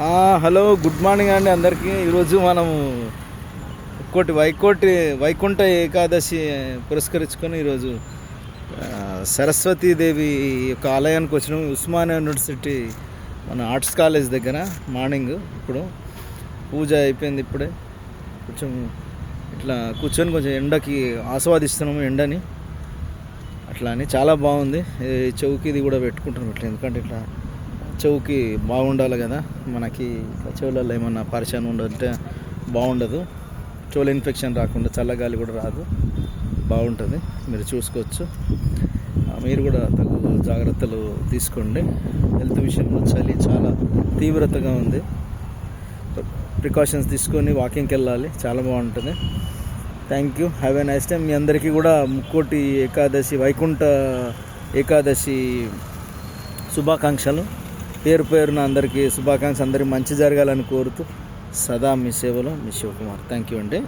Hello, good morning అండి అందరికీ. ఈరోజు మనము వైకుంఠ ఏకాదశి పురస్కరించుకొని ఈరోజు సరస్వతీదేవి యొక్క ఆలయానికి వచ్చినాము. ఉస్మానియా యూనివర్సిటీ మన ఆర్ట్స్ కాలేజ్ దగ్గర మార్నింగ్. ఇప్పుడు పూజ అయిపోయింది. ఇప్పుడే కొంచెం ఇట్లా కూర్చొని కొంచెం ఎండకి ఆస్వాదిస్తున్నాము ఎండని. అట్లా అని చాలా బాగుంది. చౌకి ఇది కూడా పెట్టుకుంటున్నాం ఇట్లా, ఎందుకంటే ఇట్లా చెవుకి బాగుండాలి కదా. మనకి చెవులలో ఏమన్నా పరిచయం ఉండాలంటే బాగుండదు. చెవుల ఇన్ఫెక్షన్ రాకుండా చల్లగాలి కూడా రాదు, బాగుంటుంది. మీరు చూసుకోవచ్చు. మీరు కూడా తగు జాగ్రత్తలు తీసుకోండి. హెల్త్ విషయంలో చలి చాలా తీవ్రతగా ఉంది. ప్రికాషన్స్ తీసుకొని వాకింగ్కి వెళ్ళాలి, చాలా బాగుంటుంది. Thank you, have a nice time. మీ అందరికీ కూడా ముక్కోటి ఏకాదశి, వైకుంఠ ఏకాదశి శుభాకాంక్షలు. పేరు పేరున అందరికీ శుభాకాంక్షలు. అందరికీ మంచి జరగాలని కోరుతూ సదా మీ సేవలో మీ శివకుమార్. థ్యాంక్ యూ అండి.